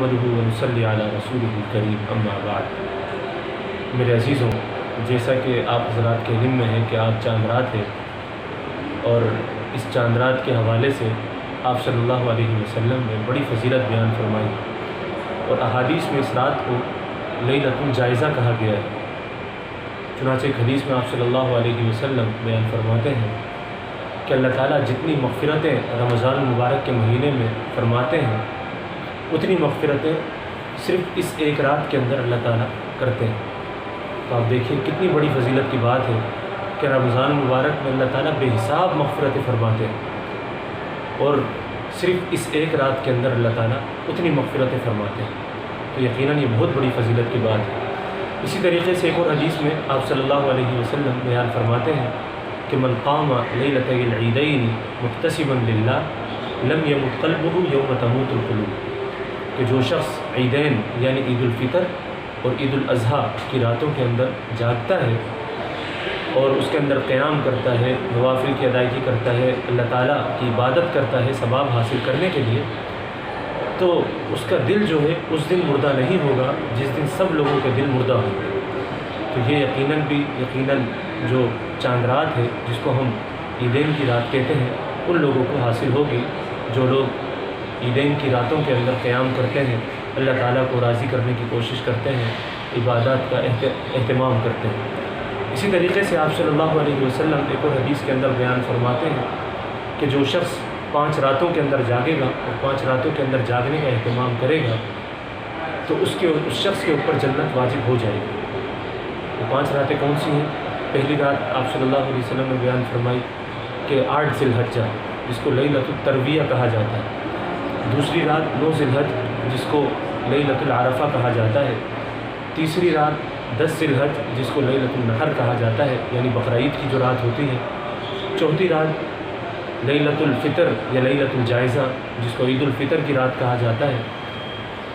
نحمده ونصلی علی رسولہ الکریم اما بعد۔ میرے عزیزوں، جیسا کہ آپ حضرات کے علم میں ہے کہ آج چاند رات ہے، اور اس چاند رات کے حوالے سے آپ صلی اللہ علیہ وسلم نے بڑی فضیلت بیان فرمائی، اور احادیث میں اس رات کو لیلۃ الجائزہ کہا گیا ہے۔ چنانچہ ایک حدیث میں آپ صلی اللہ علیہ وسلم بیان فرماتے ہیں کہ اللہ تعالیٰ جتنی مغفرتیں رمضان المبارک کے مہینے میں فرماتے ہیں، اتنی مغفرتیں صرف اس ایک رات کے اندر اللہ تعالیٰ کرتے ہیں۔ تو آپ دیکھیے کتنی بڑی فضیلت کی بات ہے کہ رمضان المبارک میں اللہ تعالیٰ بے حساب مغفرتیں فرماتے ہیں، اور صرف اس ایک رات کے اندر اللہ تعالیٰ اتنی مغفرتیں فرماتے ہیں۔ تو یقیناً یہ بہت بڑی فضیلت کی بات ہے۔ اسی طریقے سے ایک اور حدیث میں آپ صلی اللہ علیہ وسلم بیان فرماتے ہیں کہ من قام لیلۃ العیدین محتسبا للہ لم یمت قلبہ یوم تموت القلوب، کہ جو شخص عیدین یعنی عید الفطر اور عید الاضحیٰ کی راتوں کے اندر جاگتا ہے اور اس کے اندر قیام کرتا ہے، نوافل کی ادائیگی کرتا ہے، اللہ تعالیٰ کی عبادت کرتا ہے ثواب حاصل کرنے کے لیے، تو اس کا دل جو ہے اس دن مردہ نہیں ہوگا جس دن سب لوگوں کے دل مردہ ہوں گے۔ تو یہ یقیناً جو چاند رات ہے جس کو ہم عیدین کی رات کہتے ہیں، ان لوگوں کو حاصل ہوگی جو لوگ عیدین کی راتوں کے اندر قیام کرتے ہیں، اللہ تعالیٰ کو راضی کرنے کی کوشش کرتے ہیں، عبادات کا اہتمام کرتے ہیں۔ اسی طریقے سے آپ صلی اللہ علیہ وسلم ایک اور حدیث کے اندر بیان فرماتے ہیں کہ جو شخص 5 راتوں کے اندر جاگے گا اور 5 راتوں کے اندر جاگنے کا اہتمام کرے گا تو اس شخص کے اوپر جنت واجب ہو جائے گی۔ وہ 5 راتیں کون سی ہیں؟ پہلی رات آپ صلی اللہ علیہ وسلم نے بیان فرمائی کہ 8 ذی الحجہ جس کو لیلۃ الترویہ کہا جاتا ہے، دوسری رات 9 ذی الحجہ جس کو لیلۃ العرفہ کہا جاتا ہے، تیسری رات 10 ذی الحجہ جس کو لیلۃ النحر کہا جاتا ہے یعنی بقرعید کی جو رات ہوتی ہے، چوتھی رات لیلۃ الفطر یا لیلۃ الجائزہ جس کو عید الفطر کی رات کہا جاتا ہے،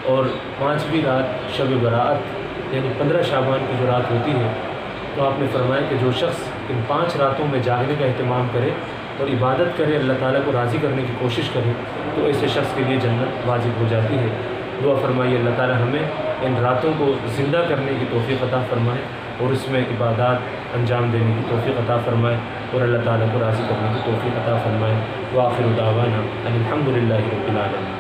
اور 5ویں رات شب برات یعنی 15 شعبان کی جو رات ہوتی ہے۔ تو آپ نے فرمایا کہ جو شخص ان 5 راتوں میں جاگنے کا اہتمام کرے اور عبادت کرے، اللہ تعالیٰ کو راضی کرنے کی کوشش کرے، تو ایسے شخص کے لیے جنت واجب ہو جاتی ہے۔ دعا فرمائیے اللہ تعالیٰ ہمیں ان راتوں کو زندہ کرنے کی توفیق عطا فرمائے اور اس میں عبادات انجام دینے کی توفیق عطا فرمائے اور اللہ تعالیٰ کو راضی کرنے کی توفیق عطا فرمائے۔ وآخر دعوانا ان الحمد للہ رب العالمین۔